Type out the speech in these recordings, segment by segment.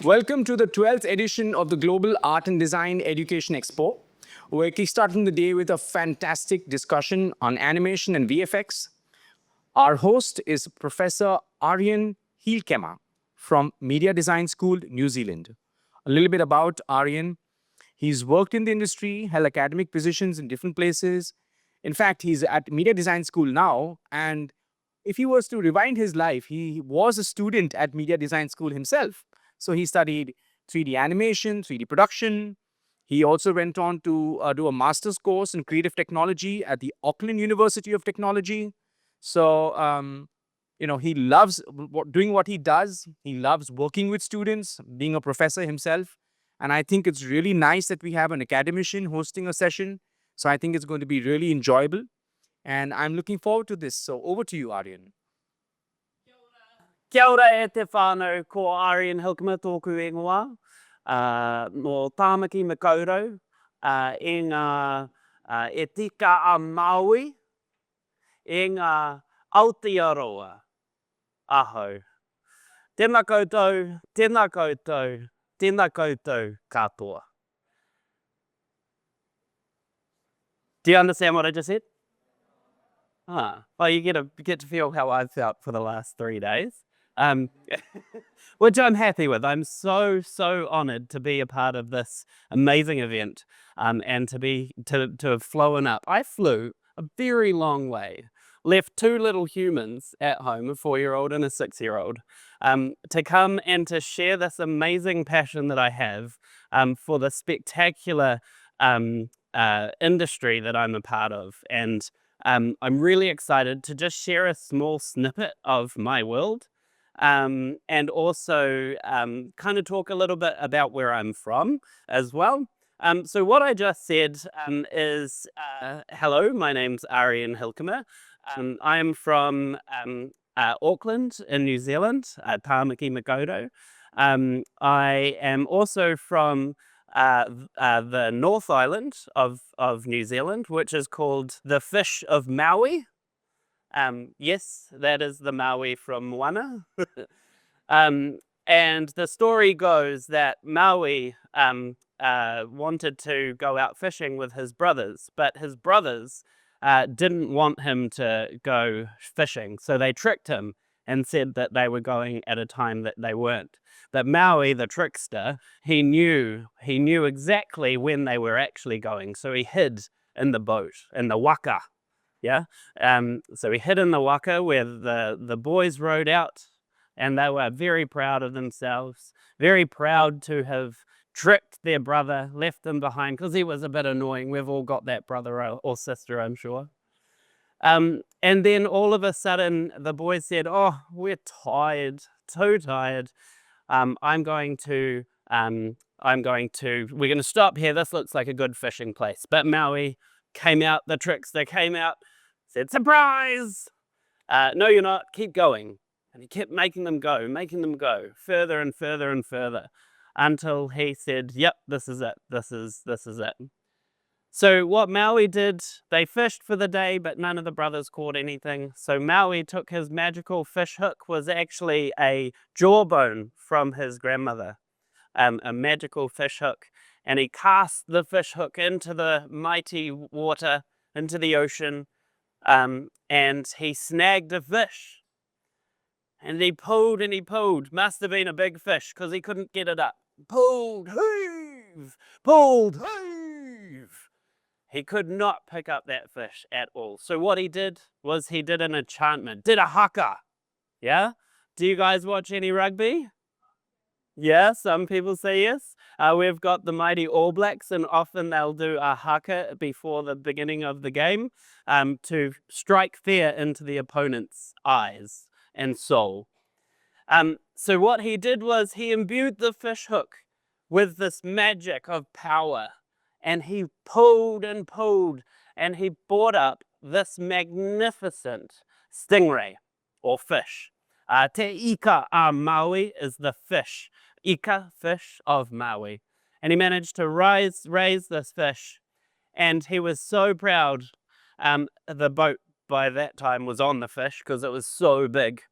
Welcome to the 12th edition of the Global Art and Design Education Expo. We're kickstarting the day with a fantastic discussion on animation and VFX. Our host is Professor Arien Hielkema from Media Design School, New Zealand. A little bit about Arien. He's worked in the industry, held academic positions in different places. In fact, he's at Media Design School now, and if he was to rewind his life, he was a student at Media Design School himself. So he studied 3D animation, 3D production. He also went on to do a master's course in creative technology at the Auckland University of Technology. So, he loves doing what he does. He loves working with students, being a professor himself. And I think it's really nice that we have an academician hosting a session. So I think it's going to be really enjoyable. And I'm looking forward to this. So over to you, Arien. Kia ora e te whānau, ko Arien Hielkema tōku ingoa, no Tāmaki Makaurau, e ngā e tika a Maui, e ngā Aotearoa ahau. Tēnā koutou, tēnā koutou, tēnā koutou katoa. Do you understand what I just said? Well, you get to feel how I've felt for the last 3 days. Which I'm happy with. I'm so honoured to be a part of this amazing event, and to have flown up. I flew a very long way, left 2 little humans at home, a 4-year-old and a 6-year-old, to come and to share this amazing passion that I have for the spectacular industry that I'm a part of. And I'm really excited to just share a small snippet of my world. And also kind of talk a little bit about where I'm from as well. So what I just said is, hello, my name's Arien Hielkema. I am from Auckland in New Zealand, Tāmaki Makaurau. I am also from the North Island of New Zealand, which is called the Fish of Maui. Yes, that is the Maui from Moana. And the story goes that Maui wanted to go out fishing with his brothers, but his brothers didn't want him to go fishing. So they tricked him and said that they were going at a time that they weren't. But Maui, the trickster, he knew exactly when they were actually going. So he hid in the boat, in the waka. Yeah. So he hid in the waka where the boys rowed out, and they were very proud of themselves, very proud to have tricked their brother, left them behind, because he was a bit annoying. We've all got that brother or sister, I'm sure. And then all of a sudden, the boys said, "Oh, we're tired, too tired. We're going to stop here. This looks like a good fishing place." But Maui came out, the trickster came out, said, "Surprise! No, you're not. Keep going." And he kept making them go, further and further and further, until he said, "Yep, this is it. This is it." So what Maui did, they fished for the day, but none of the brothers caught anything. So Maui took his magical fish hook, was actually a jawbone from his grandmother, a magical fish hook. And he cast the fish hook into the mighty water, into the ocean, and he snagged a fish. And he pulled and he pulled. Must have been a big fish because he couldn't get it up. Pulled, heave, pulled, heave. He could not pick up that fish at all. So what he did was he did an enchantment, did a haka. Yeah? Do you guys watch any rugby? Yeah, some people say yes. We've got the mighty All Blacks, and often they'll do a haka before the beginning of the game to strike fear into the opponent's eyes and soul. So what he did was he imbued the fish hook with this magic of power, and he pulled and pulled, and he brought up this magnificent stingray or fish. Te ika a Maui is the fish. Ika, fish of Maui. And he managed to raise this fish, and he was so proud. The boat by that time was on the fish because it was so big.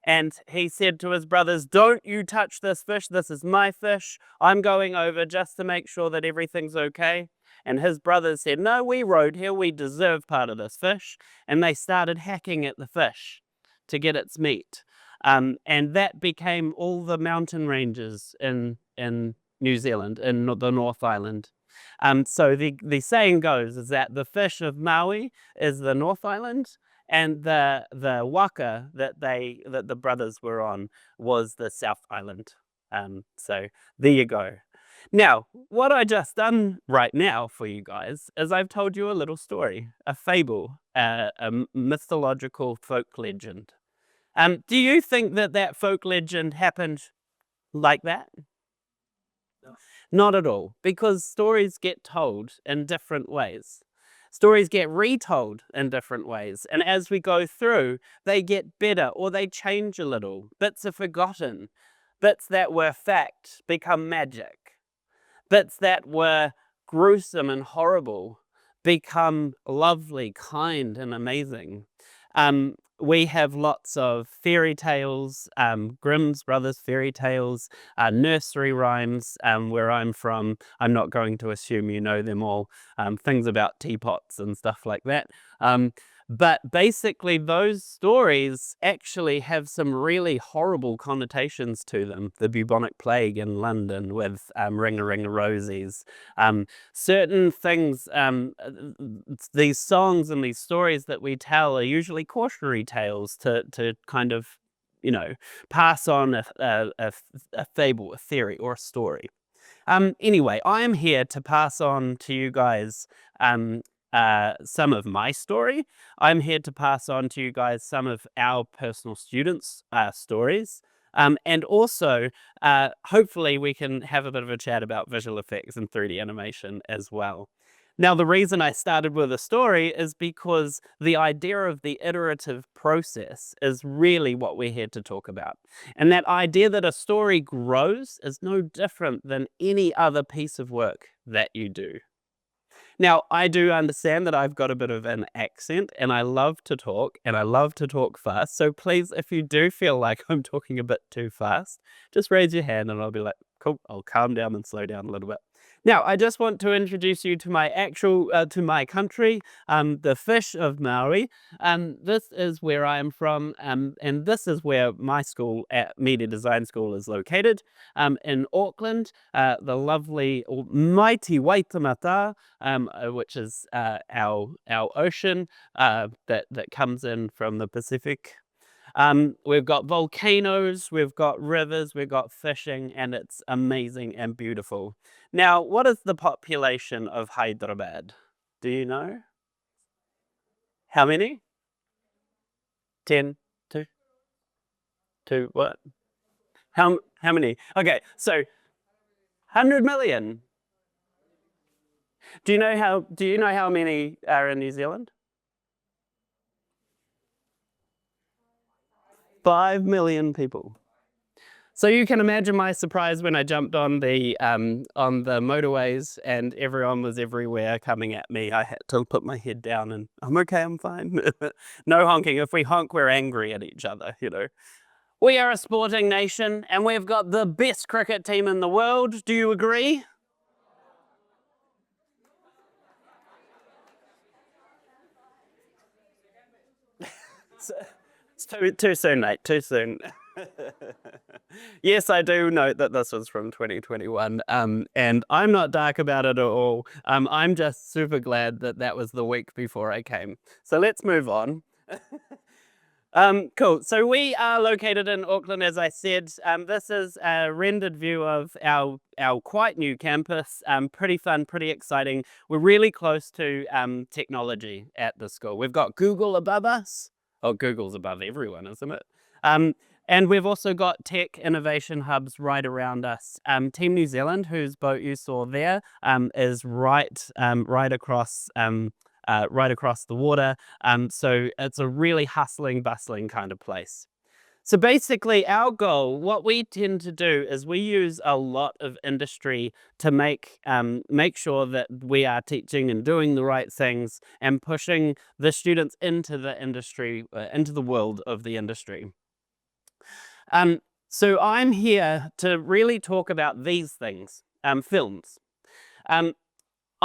And he said to his brothers, "Don't you touch this fish. This is my fish. I'm going over just to make sure that everything's okay." And his brothers said, "No, we rode here. We deserve part of this fish." And they started hacking at the fish to get its meat. And that became all the mountain ranges in New Zealand, in the North Island. So the saying goes is that the fish of Maui is the North Island, and the waka that the brothers were on was the South Island. So there you go. Now, what I just done right now for you guys is I've told you a little story, a fable, a mythological folk legend. Do you think that that folk legend happened like that? Not at all, because stories get told in different ways. Stories get retold in different ways, and as we go through, they get better or they change a little. Bits are forgotten. Bits that were fact become magic. Bits that were gruesome and horrible become lovely, kind, and amazing. We have lots of fairy tales, Grimm's Brothers fairy tales, nursery rhymes. Where I'm from, I'm not going to assume you know them all, things about teapots and stuff like that. But basically, those stories actually have some really horrible connotations to them. The bubonic plague in London with ring-a-ring-a-rosies. Certain things, these songs and these stories that we tell are usually cautionary tales to kind of, pass on a fable, a theory, or a story. Anyway, I am here to pass on to you guys some of my story. I'm here to pass on to you guys some of our personal students' stories. And also, hopefully we can have a bit of a chat about visual effects and 3D animation as well. Now, the reason I started with a story is because the idea of the iterative process is really what we're here to talk about. And that idea that a story grows is no different than any other piece of work that you do. Now, I do understand that I've got a bit of an accent, and I love to talk, and I love to talk fast. So please, if you do feel like I'm talking a bit too fast, just raise your hand and I'll be like, cool, I'll calm down and slow down a little bit. Now, I just want to introduce you to my to my country, the fish of Maui. This is where I am from, and this is where my school, at Media Design School, is located, in Auckland, the lovely, mighty Waitemata, which is our ocean that comes in from the Pacific. We've got volcanoes, we've got rivers, we've got fishing, and it's amazing and beautiful. Now, what is the population of Hyderabad? Do you know? How many? 10? 2? 2 what? How many? Okay, so 100 million. Do you know how many are in New Zealand? 5 million people. So you can imagine my surprise when I jumped on the motorways and everyone was everywhere coming at me. I had to put my head down and I'm okay, I'm fine. No honking. If we honk, we're angry at each other, We are a sporting nation and we've got the best cricket team in the world. Do you agree? It's too soon, mate. Too soon. Yes, I do note that this was from 2021, and I'm not dark about it at all. I'm just super glad that that was the week before I came. So let's move on. Cool. So we are located in Auckland, as I said. This is a rendered view of our quite new campus. Pretty fun, pretty exciting. We're really close to technology at the school. We've got Google above us. Oh, Google's above everyone, isn't it? And we've also got tech innovation hubs right around us. Team New Zealand, whose boat you saw there, is right across the water. So it's a really hustling, bustling kind of place. So basically our goal, what we tend to do is we use a lot of industry to make sure that we are teaching and doing the right things and pushing the students into the industry, into the world of the industry. So I'm here to really talk about these things, films.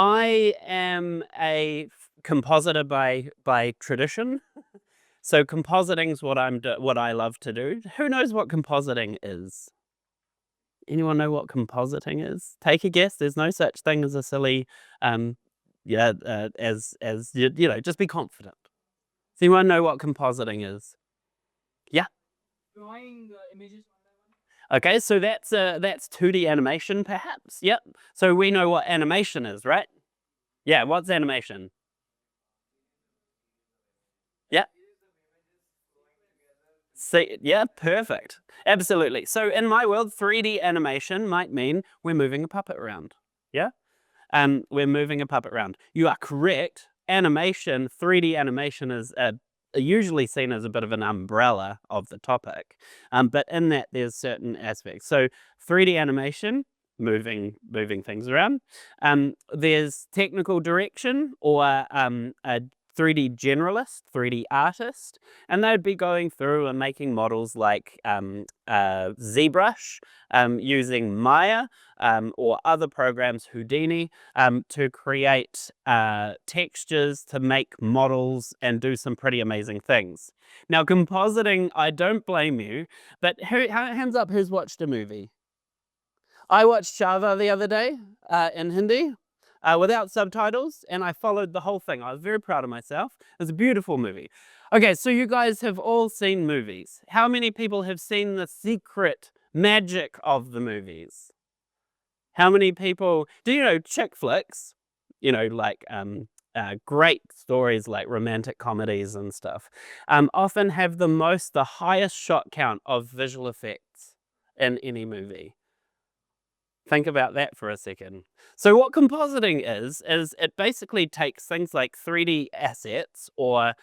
I am a compositor by tradition. So compositing's what I love to do. Who knows what compositing is? Anyone know what compositing is? Take a guess. There's no such thing as a silly, as you know, just be confident. Does anyone know what compositing is? Yeah. Drawing images. Okay, so that's 2D animation, perhaps. Yep. So we know what animation is, right? Yeah. What's animation? Yeah. See, yeah, perfect. Absolutely. So in my world, 3D animation might mean we're moving a puppet around. Yeah? We're moving a puppet around. You are correct. Animation, 3D animation is usually seen as a bit of an umbrella of the topic. But in that, there's certain aspects. So 3D animation, moving things around. There's technical direction or a 3D generalist, 3D artist, and they'd be going through and making models like ZBrush, using Maya, or other programs, Houdini, to create textures, to make models, and do some pretty amazing things. Now, compositing, I don't blame you, but hands up who's watched a movie? I watched Chava the other day in Hindi. Without subtitles, and I followed the whole thing. I was very proud of myself. It was a beautiful movie. Okay, so you guys have all seen movies. How many people have seen the secret magic of the movies? How many people, do you know chick flicks? You know, like great stories like romantic comedies and stuff, often have the highest shot count of visual effects in any movie. Think about that for a second. So what compositing is it basically takes things like 3D assets or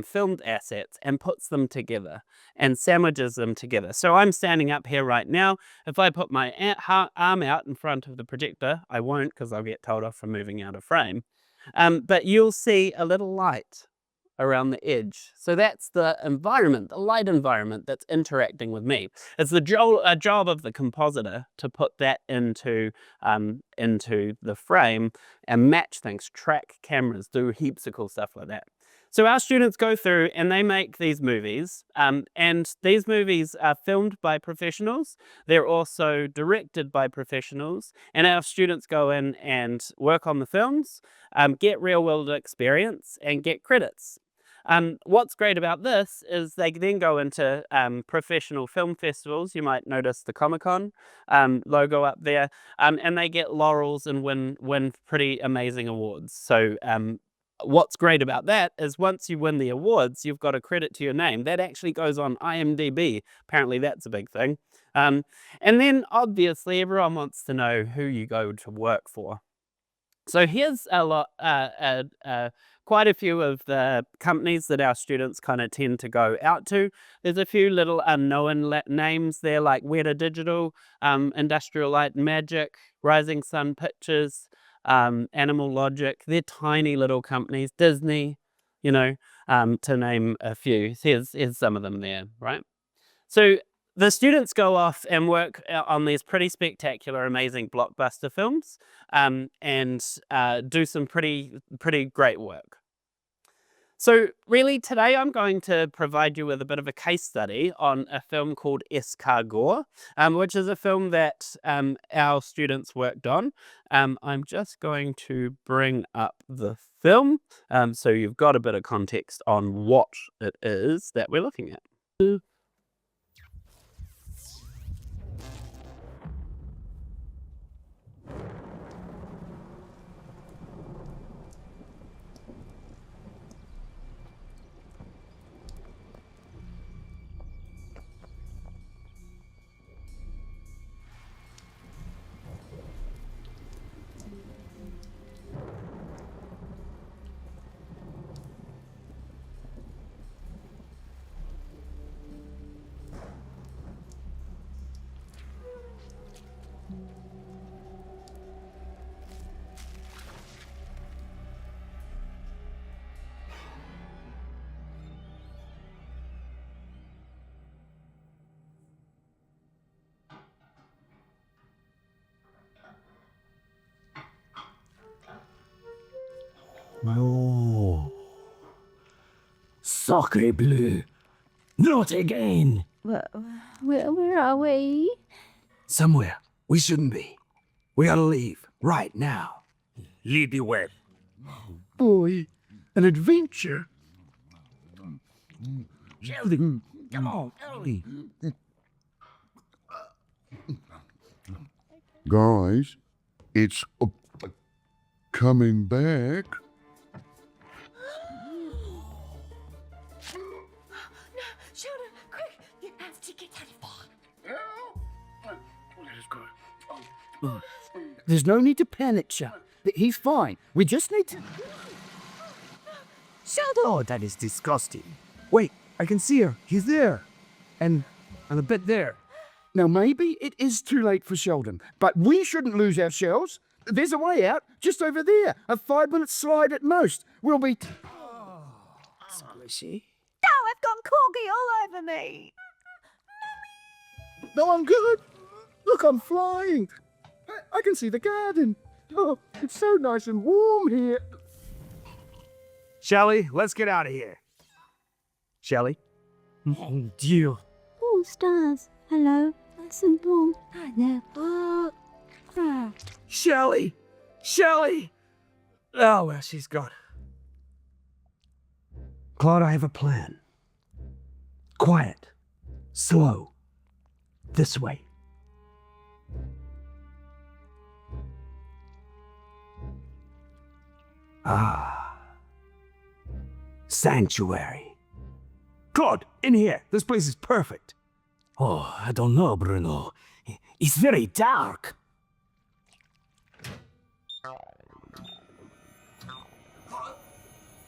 filmed assets and puts them together and sandwiches them together. So I'm standing up here right now. If I put my arm out in front of the projector, I won't because I'll get told off for moving out of frame. But you'll see a little light around the edge. So that's the environment, the light environment that's interacting with me. It's the job of the compositor to put that into the frame and match things, track cameras, do heaps of cool stuff like that. So our students go through and they make these movies, and these movies are filmed by professionals. They're also directed by professionals, and our students go in and work on the films, get real-world experience, and get credits. What's great about this is they then go into professional film festivals. You might notice the Comic-Con logo up there, and they get laurels and win pretty amazing awards. So what's great about that is once you win the awards, you've got a credit to your name. That actually goes on IMDb. Apparently that's a big thing. And then obviously everyone wants to know who you go to work for. So here's quite a few of the companies that our students kind of tend to go out to. There's a few little unknown names there like Weta Digital, Industrial Light and Magic, Rising Sun Pictures, Animal Logic. They're tiny little companies. Disney, you know, to name a few. Here's some of them there, right? So the students go off and work on these pretty spectacular, amazing blockbuster films, and do some pretty great work. So really today I'm going to provide you with a bit of a case study on a film called Escargot, which is a film that our students worked on. I'm just going to bring up the film so you've got a bit of context on what it is that we're looking at. Oh. Sacre bleu. Not again. Where are we? Somewhere we shouldn't be. We gotta leave right now. Lead the way. Boy, an adventure. Sheldon, come on, early. Guys, it's coming back. Sheldon, quick! You have to get out of here. There's no need to panic, Chuck. He's fine. We just need to... Sheldon! Oh, that is disgusting. Wait, I can see her. He's there. And a bit there. Now, maybe it is too late for Sheldon, but we shouldn't lose our shells. There's a way out, just over there. A 5-minute slide at most. We'll be... Squishy. No, I've got corgi all over me. No, I'm good. Look, I'm flying. I can see the garden. Oh, it's so nice and warm here. Shelley, let's get out of here. Shelley? Oh, dear. Oh, stars. Hello. Nice and warm. Hi there. Shelley! Shelley! Oh, well, she's gone. Claude, I have a plan. Quiet. Slow. This way. Ah. Sanctuary. Claude, in here. This place is perfect. Oh, I don't know, Bruno. It's very dark.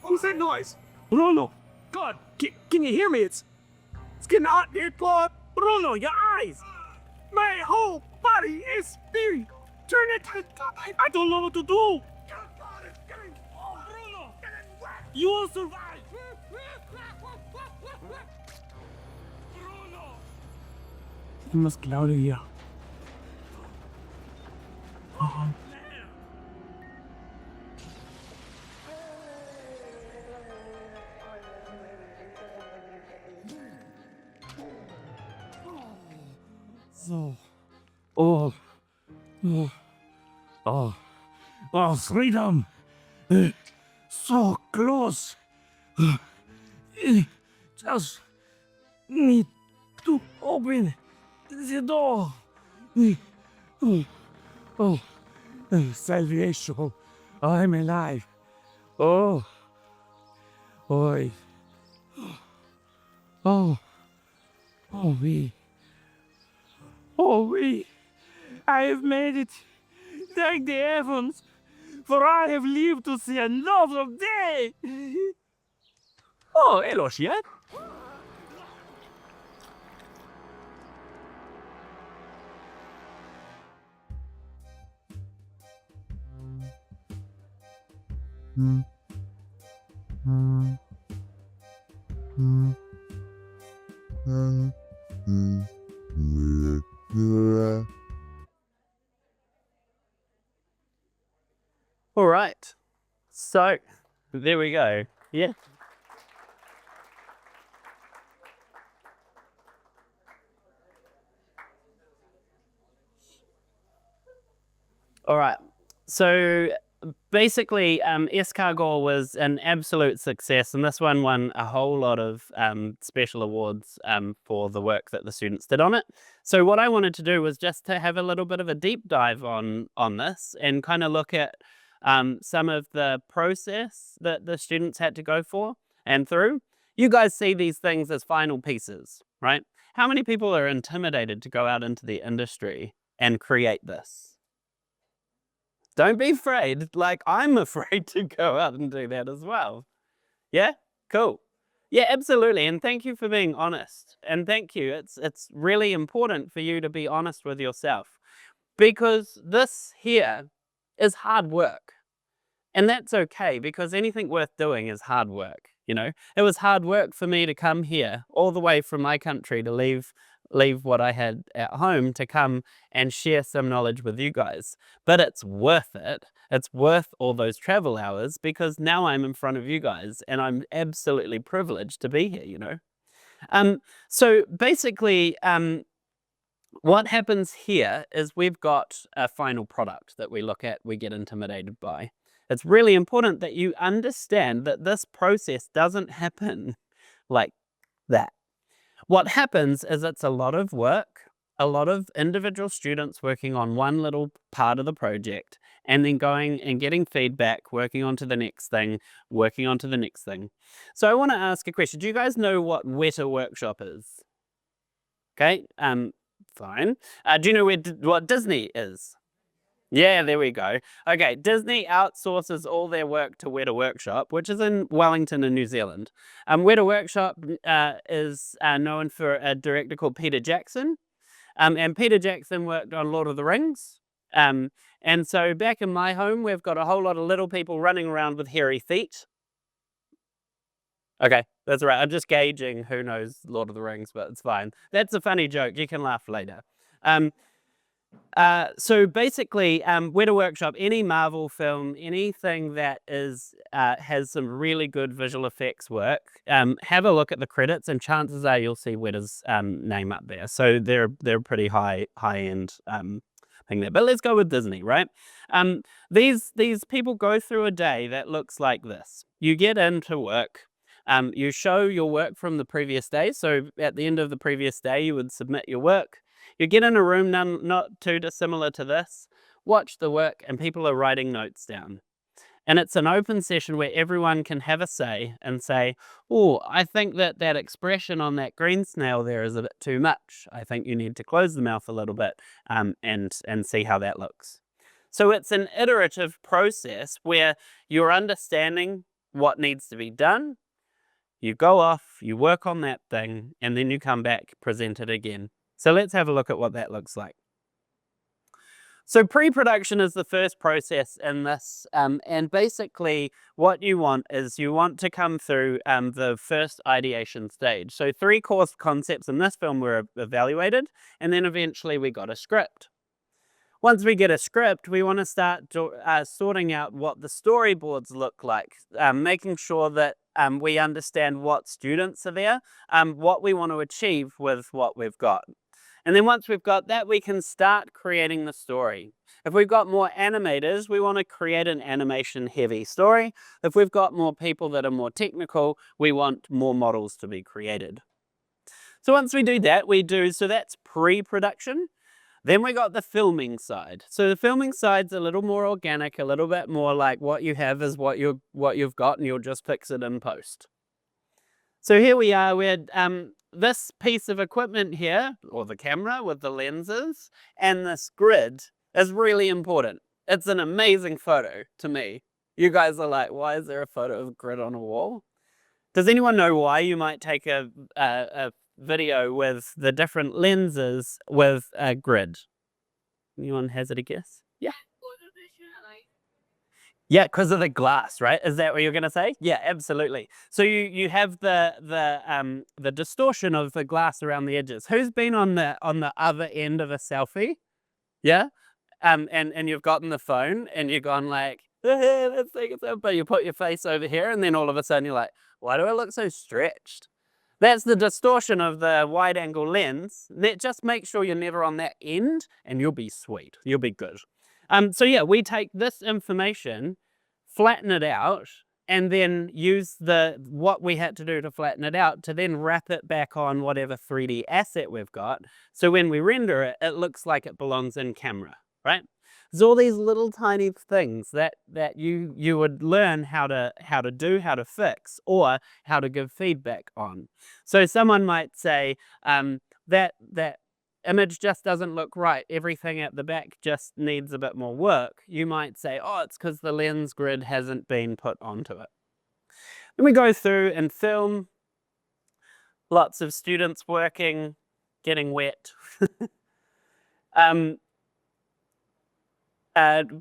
What was that noise? Bruno! Claude, can you hear me? It's getting hot in here, Claude. Bruno, your eyes! My whole body is being turned into... I don't know what to do! Bruno! You will survive! Bruno! You must get out of here. Oh, freedom! So close! Just need to open the door. Salvation! I'm alive. Oh, oi. Oh, we. Oh, we. I have made it. Thank the heavens, for I have lived to see another day. Oh, hello, Shian. All right. So, there we go. Yeah. All right. So basically, Escargot was an absolute success, and this one won a whole lot of special awards for the work that the students did on it. So what I wanted to do was just to have a little bit of a deep dive on this and kind of look at some of the process that the students had to go for and through. You guys see these things as final pieces, right? How many people are intimidated to go out into the industry and create this? Don't be afraid. Like, I'm afraid to go out and do that as well. Yeah? Cool. Yeah, absolutely. And thank you for being honest. And thank you. It's really important for you to be honest with yourself, because this here is hard work. And that's okay, because anything worth doing is hard work. You know, it was hard work for me to come here all the way from my country to leave leave what I had at home to come and share some knowledge with you guys. But it's worth it. It's worth all those travel hours because now I'm in front of you guys and I'm absolutely privileged to be here, you know. So basically, what happens here is we've got a final product that we look at, we get intimidated by. It's really important that you understand that this process doesn't happen like that. What happens is it's a lot of work, a lot of individual students working on one little part of the project, and then going and getting feedback, working on to the next thing, working on to the next thing. So I want to ask a question. Do you guys know what Weta Workshop is? Okay, fine. Do you know what Disney is? Yeah, there we go. Okay, Disney outsources all their work to Weta Workshop, which is in Wellington in New Zealand. Weta Workshop is known for a director called Peter Jackson. And Peter Jackson worked on Lord of the Rings. And so back in my home, we've got a whole lot of little people running around with hairy feet. Okay, that's right. I'm just gauging who knows Lord of the Rings, but it's fine. That's a funny joke. You can laugh later. So basically, Weta Workshop, any Marvel film, anything that is has some really good visual effects work, have a look at the credits, and chances are you'll see Weta's name up there. So they're pretty high end thing there. But let's go with Disney, right? These people go through a day that looks like this. You get into work. You show your work from the previous day. So at the end of the previous day, you would submit your work. You get in a room not too dissimilar to this, watch the work, and people are writing notes down. And it's an open session where everyone can have a say and say, oh, I think that expression on that green snail there is a bit too much. I think you need to close the mouth a little bit and see how that looks. So it's an iterative process where you're understanding what needs to be done. You go off, you work on that thing, and then you come back, present it again. So let's have a look at what that looks like. So pre-production is the first process in this, and basically what you want is you want to come through the first ideation stage. So 3 core concepts in this film were evaluated, and then eventually we got a script. Once we get a script, we want to start sorting out what the storyboards look like, making sure that we understand what students are there, what we want to achieve with what we've got. And then once we've got that, we can start creating the story. If we've got more animators, we want to create an animation-heavy story. If we've got more people that are more technical, we want more models to be created. So once we do that, so that's pre-production. Then we got the filming side. So the filming side's a little more organic, a little bit more like what you have is what you've got, and you'll just fix it in post. So here we are. We had this piece of equipment here, or the camera with the lenses, and this grid is really important. It's an amazing photo to me. You guys are like, why is there a photo of a grid on a wall? Does anyone know why you might take a video with the different lenses with a grid? Anyone hazard a guess? Yeah. Yeah, because of the glass, right? Is that what you're going to say? Yeah, absolutely. So you have the distortion of the glass around the edges. Who's been on the other end of a selfie? Yeah, and you've gotten the phone and you've gone like, hey, let's take a selfie. But you put your face over here, and then all of a sudden you're like, why do I look so stretched? That's the distortion of the wide-angle lens. Just make sure you're never on that end, and you'll be sweet. You'll be good. So yeah, we take this information, flatten it out, and then use what we had to do to flatten it out to then wrap it back on whatever 3D asset we've got. So when we render it, it looks like it belongs in camera, right? There's all these little tiny things that you would learn how to do, how to fix, or how to give feedback on. So someone might say that image just doesn't look right. Everything at the back just needs a bit more work. You might say, oh, it's because the lens grid hasn't been put onto it. Then we go through and film. Lots of students working, getting wet.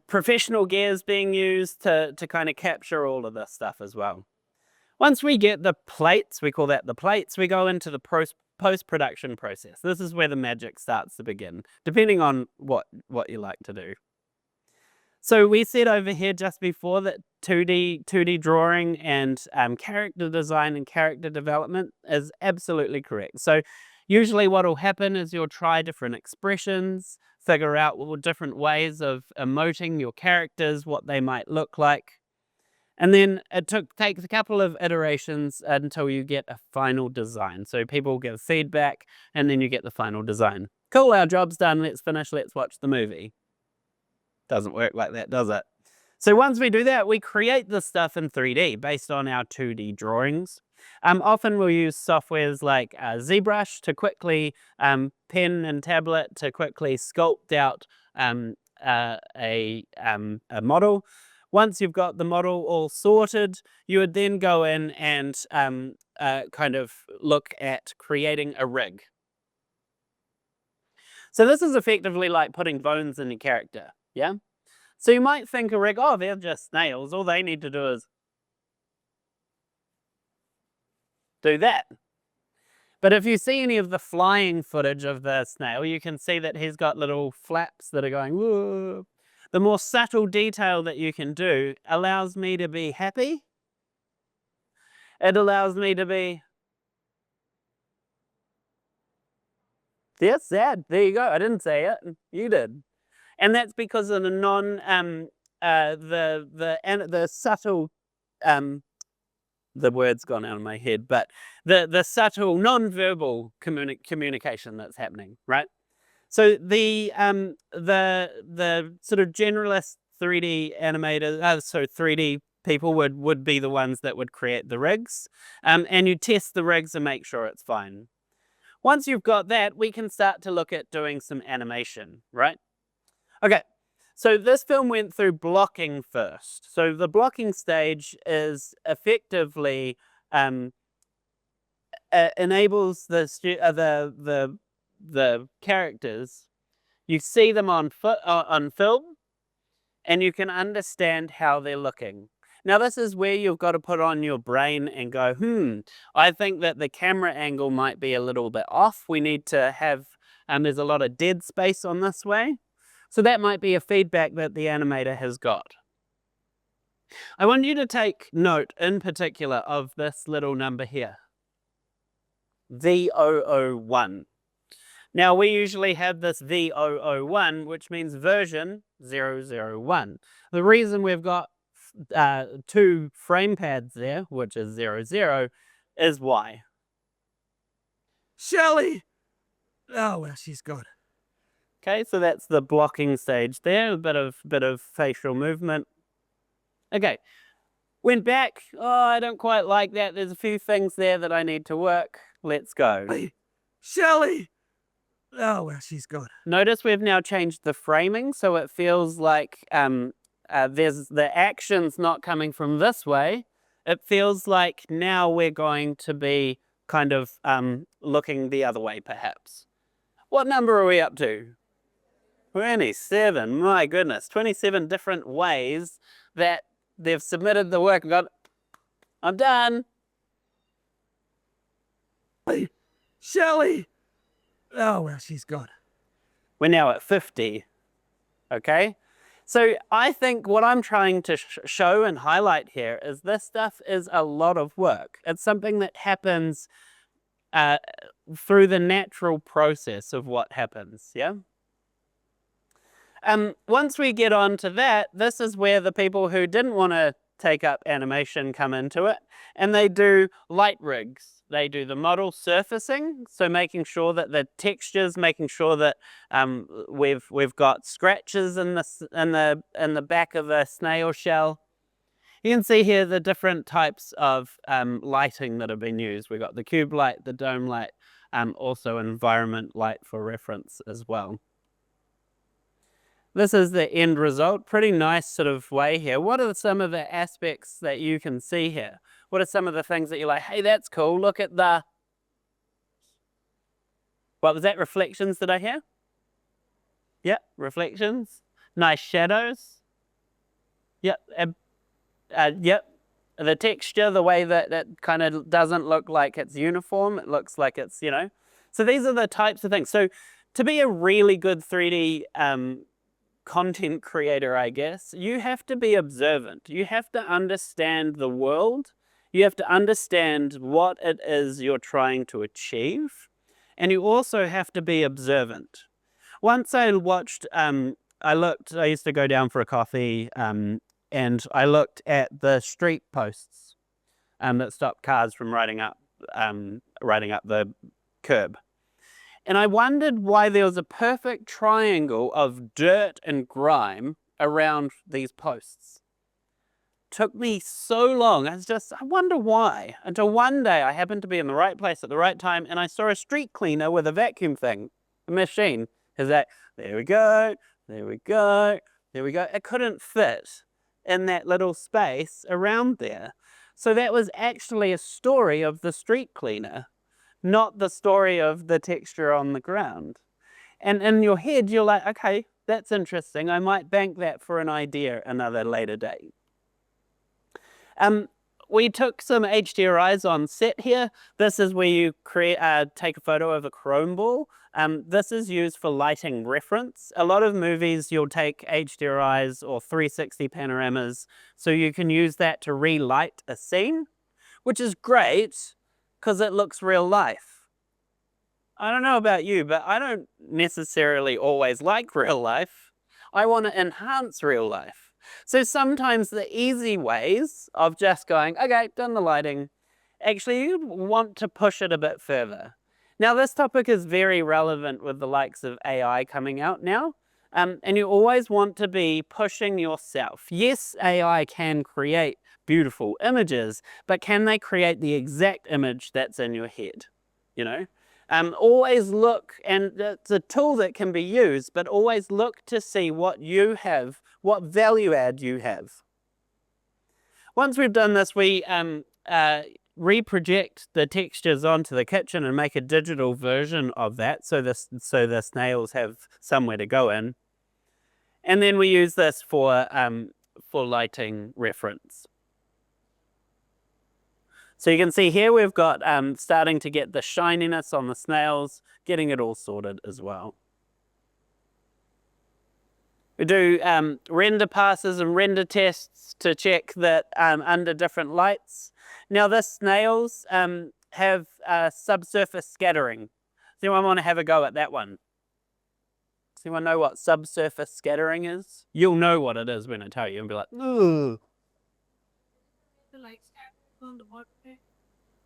Professional gears being used to kind of capture all of this stuff as well. Once we get the plates, we call that the plates, we go into the post-production process. This is where the magic starts to begin, depending on what you like to do. So we said over here just before that 2D drawing and character design and character development is absolutely correct. So usually what will happen is you'll try different expressions, figure out different ways of emoting your characters, what they might look like. And then it takes a couple of iterations until you get a final design. So people give feedback and then you get the final design. Cool, our job's done, let's finish, let's watch the movie. Doesn't work like that, does it? So once we do that, we create this stuff in 3D based on our 2D drawings. Often we'll use softwares like ZBrush to quickly, pen and tablet to quickly sculpt out a model. Once you've got the model all sorted, you would then go in and kind of look at creating a rig. So this is effectively like putting bones in your character. Yeah? So you might think a rig, oh, they're just snails. All they need to do is do that. But if you see any of the flying footage of the snail, you can see that he's got little flaps that are going, whoa. The more subtle detail that you can do allows me to be happy. It allows me to be sad. There you go. I didn't say it. You did. And that's because of the the subtle, the word's gone out of my head, but the subtle non-verbal communication that's happening, right? So the sort of generalist 3D animators, so 3D people would be the ones that would create the rigs, and you test the rigs and make sure it's fine. Once you've got that, we can start to look at doing some animation, right? Okay, so this film went through blocking first. So the blocking stage is effectively enables the characters. You see them on film, and you can understand how they're looking. Now this is where you've got to put on your brain and go, I think that the camera angle might be a little bit off. We need to have, there's a lot of dead space on this way. So that might be a feedback that the animator has got. I want you to take note in particular of this little number here, V001. Now we usually have this V001, which means version 001. The reason we've got 2 frame pads there, which is 00, is why. Shelley! Oh, well, she's gone. Okay, so that's the blocking stage there, a bit of facial movement. Okay, went back. Oh, I don't quite like that. There's a few things there that I need to work. Let's go. Hey, Shelley! Oh, well, she's gone. Notice we've now changed the framing, so it feels like there's the action's not coming from this way. It feels like now we're going to be kind of looking the other way, perhaps. What number are we up to? 27, my goodness, 27 different ways that they've submitted the work. I'm done. Hey, Shelley! Oh, well, she's gone. We're now at 50, okay? So I think what I'm trying to show and highlight here is this stuff is a lot of work. It's something that happens through the natural process of what happens, yeah? Once we get on to that, this is where the people who didn't want to take up animation come into it, and they do light rigs. They do the model surfacing, so making sure that the textures, making sure that we've got scratches in the back of the snail shell. You can see here the different types of lighting that have been used. We've got the cube light, the dome light, also environment light for reference as well. This is the end result. Pretty nice sort of way here. What are some of the aspects that you can see here? What are some of the things that you're like, hey, that's cool. Look at the... What was that? Reflections, did I hear? Yep, reflections. Nice shadows. Yep. Yep. The texture, the way that kind of doesn't look like it's uniform. It looks like it's, you know, So these are the types of things. So to be a really good 3D content creator, I guess, you have to be observant. You have to understand the world. You have to understand what it is you're trying to achieve. And you also have to be observant. Once I watched, I used to go down for a coffee, and I looked at the street posts that stop cars from riding up the curb. And I wondered why there was a perfect triangle of dirt and grime around these posts. Took me so long. I wonder why. Until one day I happened to be in the right place at the right time, and I saw a street cleaner with a vacuum thing, a machine. There we go, there we go, there we go. It couldn't fit in that little space around there. So that was actually a story of the street cleaner, not the story of the texture on the ground. And in your head, you're like, okay, that's interesting. I might bank that for an idea another later date. We took some HDRIs on set here. This is where you take a photo of a chrome ball. This is used for lighting reference. A lot of movies, you'll take HDRIs or 360 panoramas, so you can use that to relight a scene, which is great because it looks real life. I don't know about you, but I don't necessarily always like real life. I want to enhance real life. So sometimes the easy ways of just going, okay, done the lighting, actually you want to push it a bit further. Now this topic is very relevant with the likes of AI coming out now, and you always want to be pushing yourself. Yes, AI can create beautiful images, but can they create the exact image that's in your head? You know? Always look, and it's a tool that can be used, but always look to see what you have, what value add you have. Once we've done this, we reproject the textures onto the kitchen and make a digital version of that, so the snails have somewhere to go in. And then we use this for lighting reference. So you can see here we've got starting to get the shininess on the snails, getting it all sorted as well. We do render passes and render tests to check that under different lights. Now the snails have subsurface scattering. Does anyone want to have a go at that one? Does anyone know what subsurface scattering is? You'll know what it is when I tell you and be like, ooh.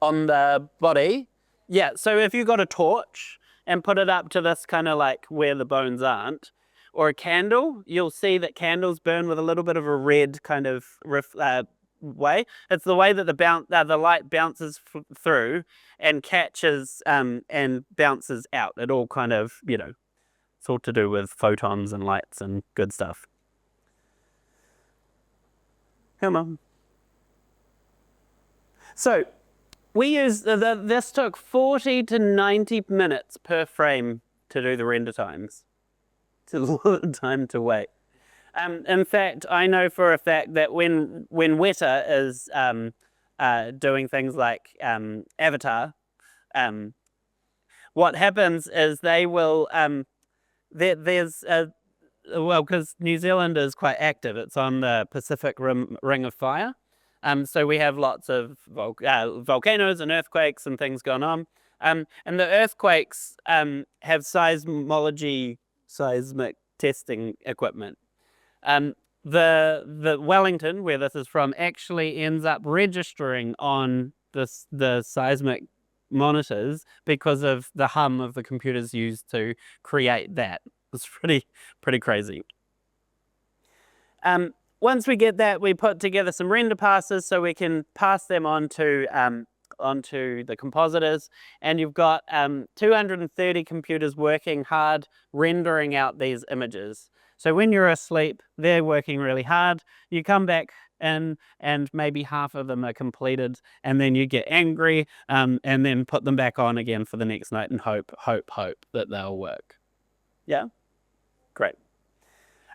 On the body? Yeah, so if you got a torch and put it up to this kind of like where the bones aren't, or a candle, you'll see that candles burn with a little bit of a red kind of way. It's the way that the light bounces through and catches and bounces out. It all kind of, you know, it's all to do with photons and lights and good stuff. Come on. So we used, this took 40 to 90 minutes per frame to do the render times. It's a lot of time to wait. In fact, I know for a fact that when Weta is doing things like Avatar, what happens is they will, well, because New Zealand is quite active, it's on the Pacific Ring of Fire. So we have lots of volcanoes and earthquakes and things going on. And the earthquakes have seismic testing equipment. The Wellington, where this is from, actually ends up registering on the seismic monitors because of the hum of the computers used to create that. It's pretty crazy. Once we get that, we put together some render passes so we can pass them onto the compositors, and you've got 230 computers working hard rendering out these images. So when you're asleep, they're working really hard. You come back in and maybe half of them are completed, and then you get angry and then put them back on again for the next night and hope that they'll work. Yeah? Great.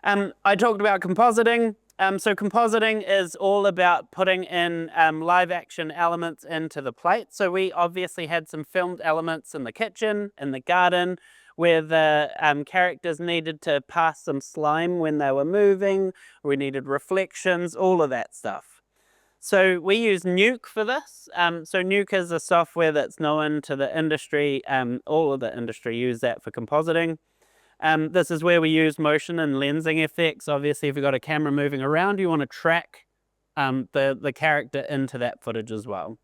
I talked about compositing. So compositing is all about putting in live action elements into the plate. So we obviously had some filmed elements in the kitchen, in the garden, where the characters needed to pass some slime when they were moving. We needed reflections, all of that stuff. So we use Nuke for this. So Nuke is a software that's known to the industry. All of the industry use that for compositing. This is where we use motion and lensing effects. Obviously, if you've got a camera moving around, you want to track the character into that footage as well.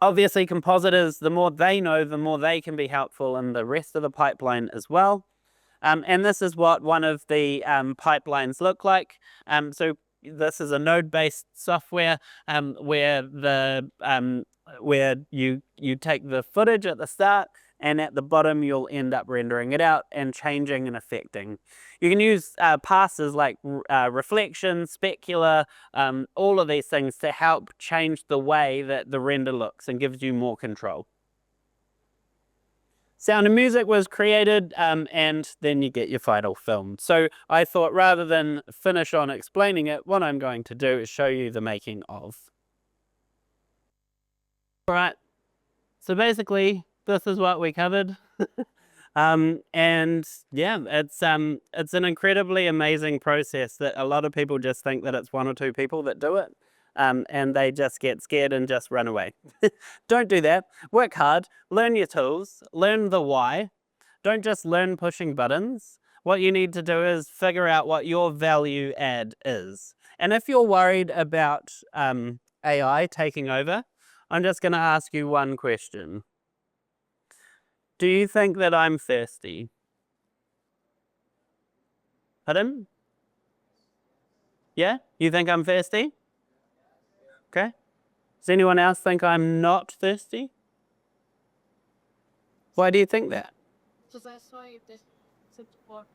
Obviously, compositors, the more they know, the more they can be helpful in the rest of the pipeline as well. And this is what one of the pipelines look like. So this is a node-based software where you take the footage at the start, and at the bottom you'll end up rendering it out and changing and affecting. You can use passes like reflection, specular, all of these things to help change the way that the render looks and gives you more control. Sound and music was created, and then you get your final film. So I thought rather than finish on explaining it, what I'm going to do is show you the making of. All right, so basically this is what we covered. And yeah, it's an incredibly amazing process that a lot of people just think that it's one or two people that do it. And they just get scared and just run away. Don't do that. Work hard, learn your tools, learn the why. Don't just learn pushing buttons. What you need to do is figure out what your value add is. And if you're worried about AI taking over, I'm just going to ask you one question. Do you think that I'm thirsty? Pardon? Yeah? You think I'm thirsty? Okay. Does anyone else think I'm not thirsty? Why do you think that? Because I saw you did sit for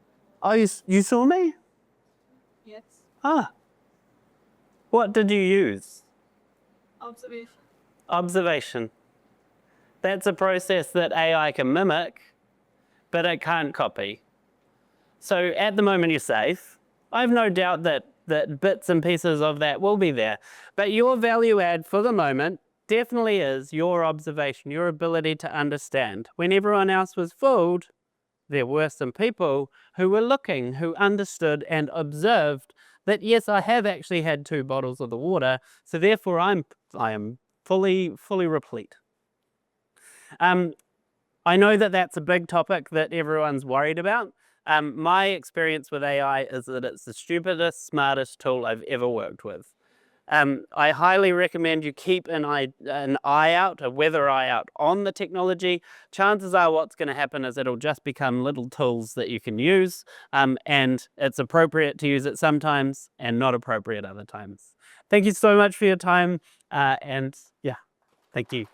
Oh, you saw me? yes. Ah. What did you use? Observation. Observation. That's a process that AI can mimic, but it can't copy. So at the moment you're safe. I have no doubt that bits and pieces of that will be there. But your value add for the moment definitely is your observation, your ability to understand. When everyone else was fooled, there were some people who were looking, who understood and observed that, yes, I have actually had 2 bottles of the water, so therefore I am fully replete. I know that that's a big topic that everyone's worried about. My experience with AI is that it's the stupidest, smartest tool I've ever worked with. I highly recommend you keep an eye out, a weather eye out on the technology. Chances are what's going to happen is it'll just become little tools that you can use, and it's appropriate to use it sometimes and not appropriate other times. Thank you so much for your time, and yeah, thank you.